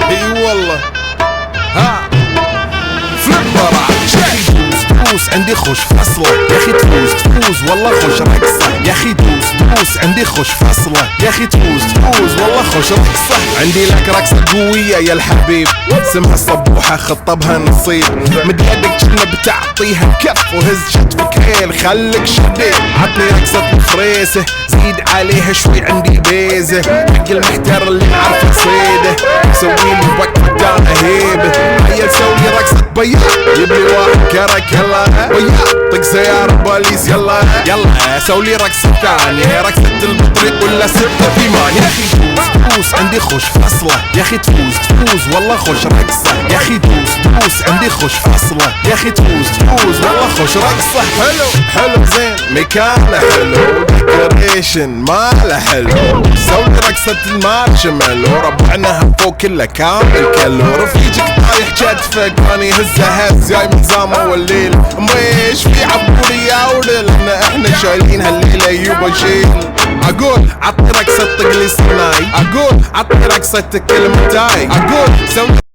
اي والله ها فليبر دوس عندي خوش فصلة يا اخي تفوز والله خوش رقصة يا اخي دوس عندي خوش فصلة يا اخي تفوز والله خوش رقصة عندي لك رقصة قوية يا الحبيب اسمها الصبوحة خطبها نصيب مد يدك كنا بتعطيها كف وهز شتفك حيل خليك شديد عطني رقصة الفريسة زيد عليها شوي عندي بيزة حق المحتار اللي نعرفه صيده سويلي وقفة دارة هيبة عيل سوي رقصة بياض يبلي واحد كرك يلا بياض طق سيارة بوليس يلا سولي رقصة ثانية رقصة البطريق ولا ستة في مان يا اخي دوس عندي خوش فصلة يا اخي تفوز والله خوش رقصة يا اخي دوس عندي خوش فصلة يا اخي تفوز والله خوش رقصة حلو زين مكانه حلو ديكوريشن ماله حلو سوي رقصة المارشميلو وربعناها فوق كله كامل كلو رفيجك طايح كتفك اني هز جاي من زامه والليل ميش في عبوري يا ولد لان احنا شايلين هالليلة يوبا شيل اقول عطني رقصة طقلي صناي اقول عطني رقصة كلمتاي اقول سوي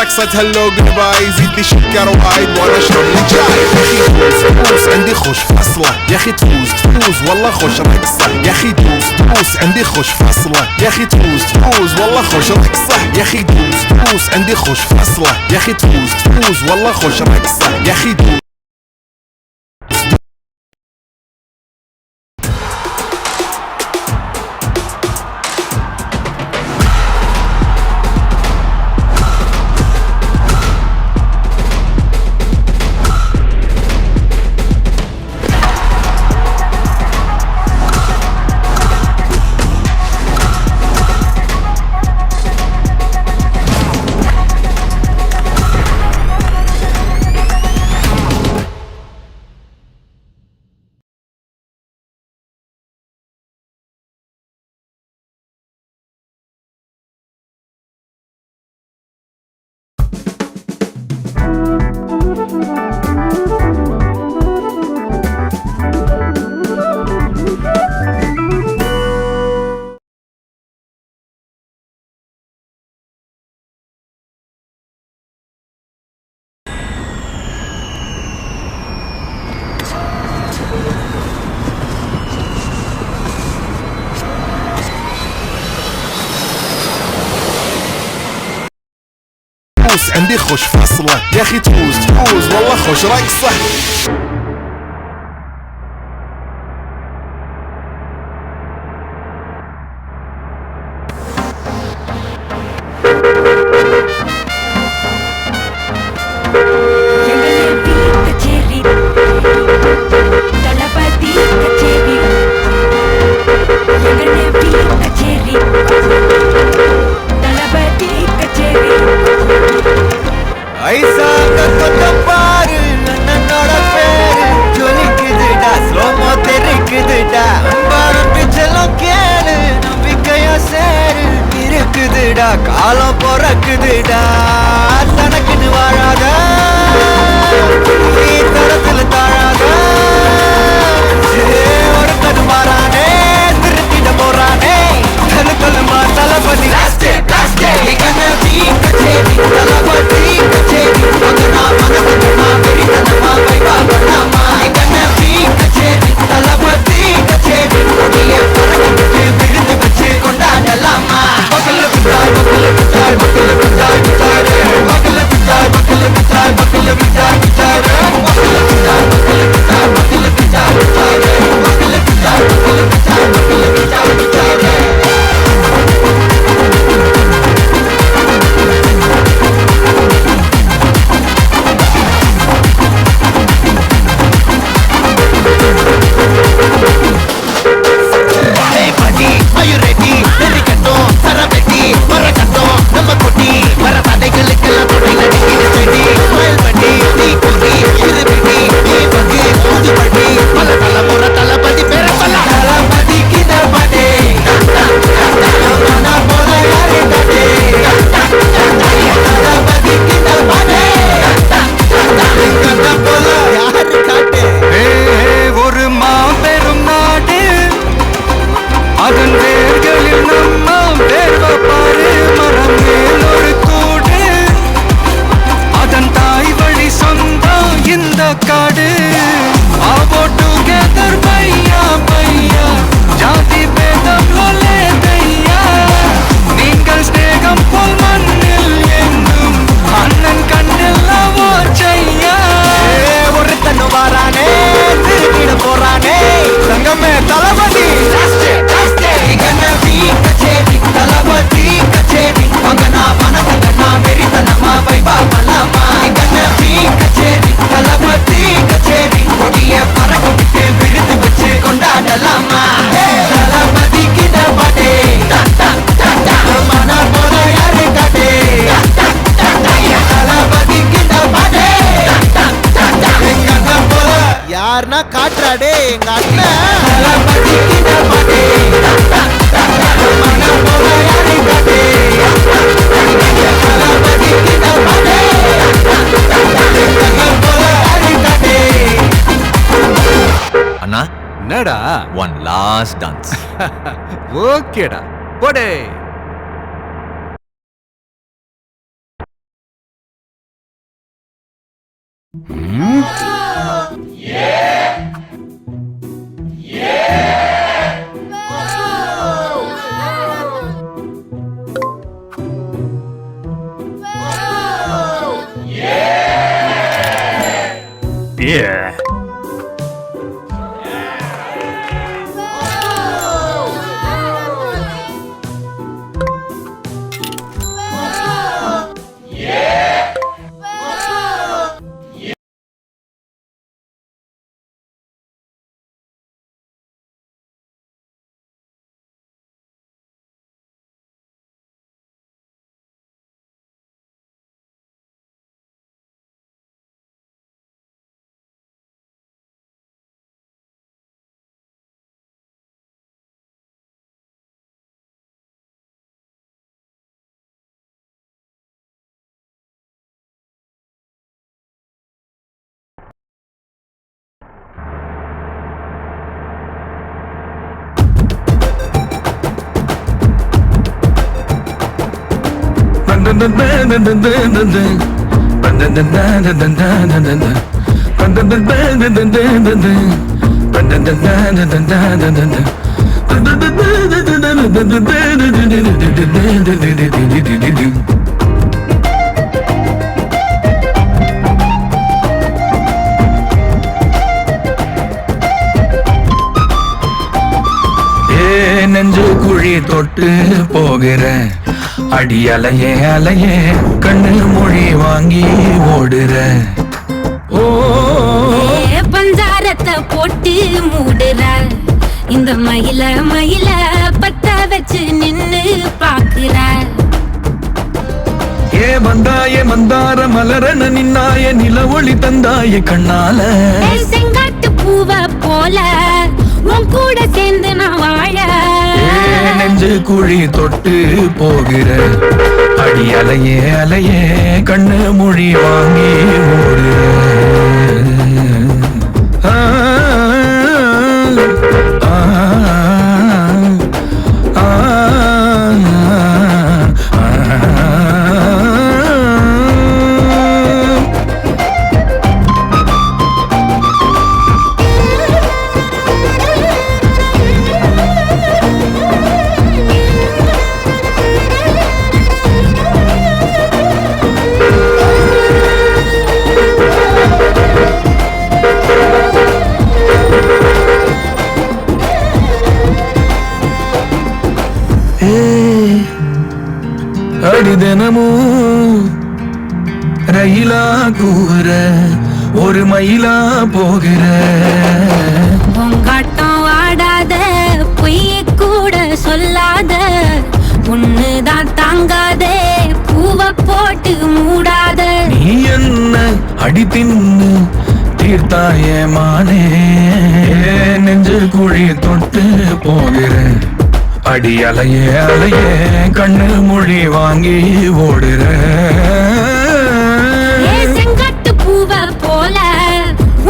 رقصة هلو جودباي يزيد لي شكر وايد وانا اشرب لي جاي يا اخي دوس عندي خوش فصلة يا اخي تفوز والله خوش رقصة يا اخي دوس عندي خوش فصلة يا اخي تفوز والله خوش رقصة يا اخي دوس عندي خوش فصلة يا اخي تفوز والله خوش رقصة يا اخي عندي خوش فصلة يا اخي تفوز والله خوش رقصة காலம் பொறக்குதுடா தனக்குன்னு வாழாத தரத்துல தாழாத ஒருத்தது மாறானே திருத்திட போறானே தனக்குள்ளுமா தளபதி தளபதி கச்சேரி மகனா வெறித்தனமா வைவா பண்ணாமா கச்சேரி தளபதி காட்டுறாடே எங்க அண்ணன். அண்ணா என்னடா ஒன் லாஸ்ட் டான்ஸ். ஓகேடா போடே. Yeah. நெஞ்சு குழி தொட்டு போகிற அடி அலையே அலையே கண்ணு மொழி வாங்கி ஓடுற. ஓ பஞ்சாரத்தை போட்டு மூடுற இந்த மயில மயில பத்த வச்சு நின்னு பாக்குற. ஏ வந்தாய மந்தார மலரன நின்னாய நில ஒளி தந்தாய கண்ணால. செங்காட்டு பூவ போல உன் கூட சேர்ந்து நான் வாழ. நெஞ்சு குழி தொட்டு போகிற அடி அலையே அலையே கண்ணு மொழி வாங்கி ஓடுற. ஆ, ஆ, ஆ, அடி தினமும் ரயிலா கூற ஒரு மயிலா போகிற. பொங்காட்டம் ஆடாத பொய்ய கூட சொல்லாத ஒண்ணுதான் தாங்காதே பூவ போட்டு மூடாத. நீ என்ன அடி தின்னு தீர்த்தாயே மானே நெஞ்சு குழி தொட்டு போகிற அடி அலையே அலையே கண்ணு மொழி வாங்கி ஓடுற. செங்காட்டு பூவ போல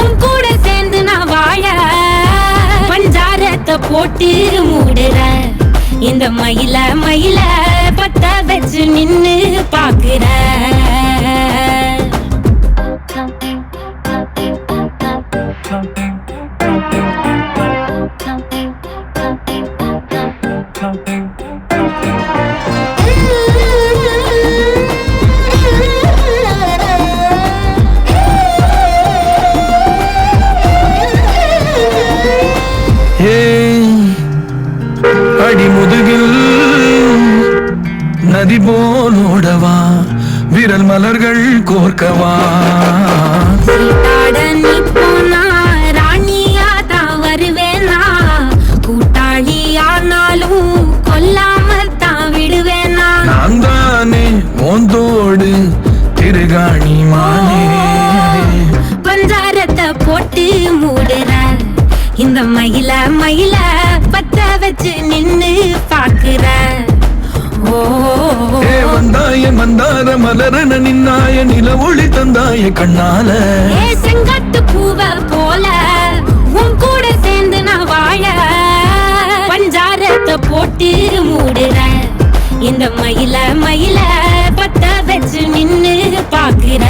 உன் கூட சேர்ந்து நான் வாழ. பஞ்சாரத்தை போட்டு மூடுற இந்த மயில மயில பத்த வச்சு நின்னு பாக்குற. அடி முதுகில் நதி போலோடவா விரல் மலர்கள் கோர்க்கவா. சீட்டாட நீ போனா ராணியா தான் வருவேனா கூட்டாளி ஆனாலும் கொல்லாம தான் விடுவேனா. நான் தானே ஓந்தோடு திருகாணி மானே பஞ்சாரத்தை போட்டு மூடுற மலரன நின்னாய நில ஒளி தந்தாய கண்ணால செங்காட்டு பூவ போல உன் கூட சேர்ந்து நான் வாழ பஞ்சாரத்தை போட்டு மூடுற இந்த மயில மயில பத்த வச்சு நின்னு பாக்குற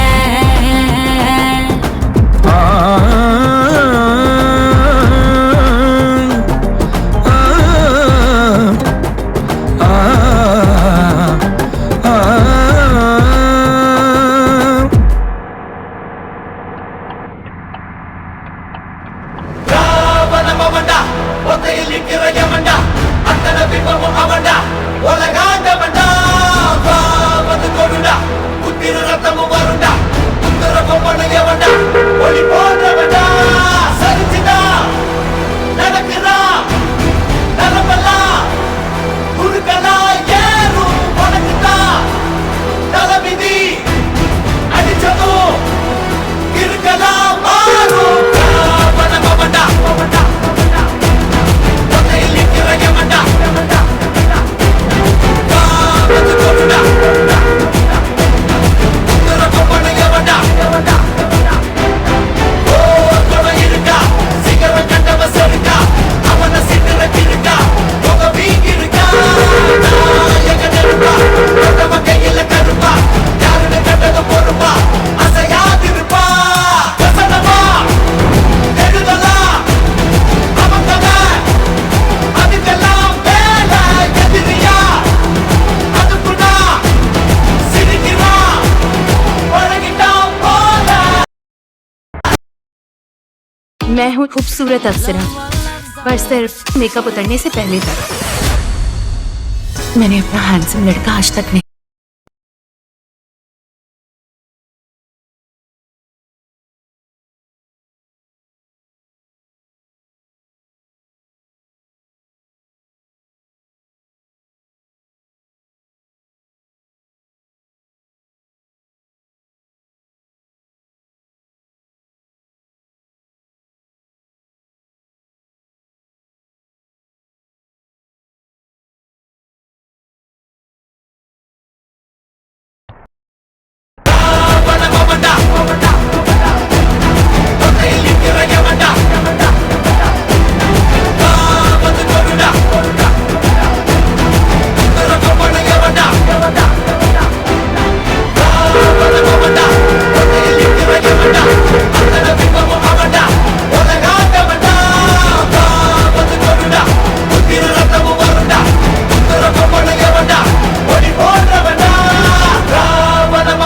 मैं हूँ खूबसूरत अप्सरा, पर सिर्फ मेकअप उतरने से पहले तक। मैंने अपना हैंडसम लड़का आज तक नहीं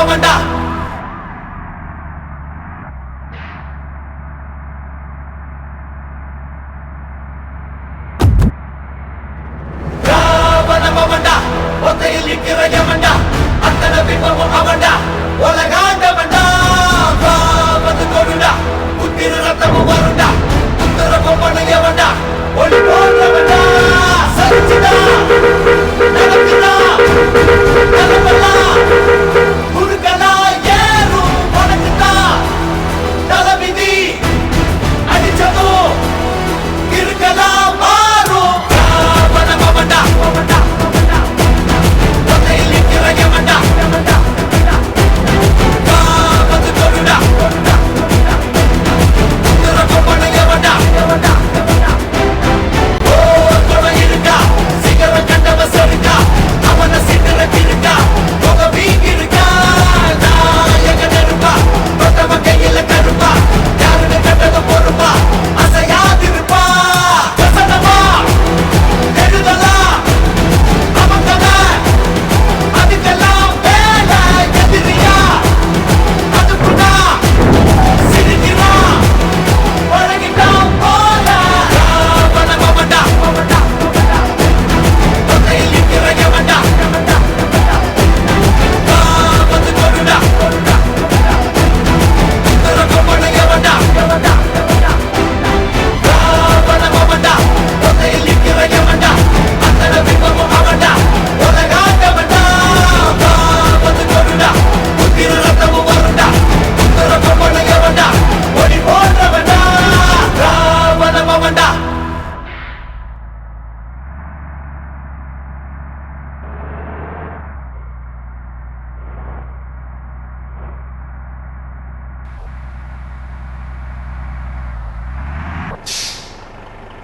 Manda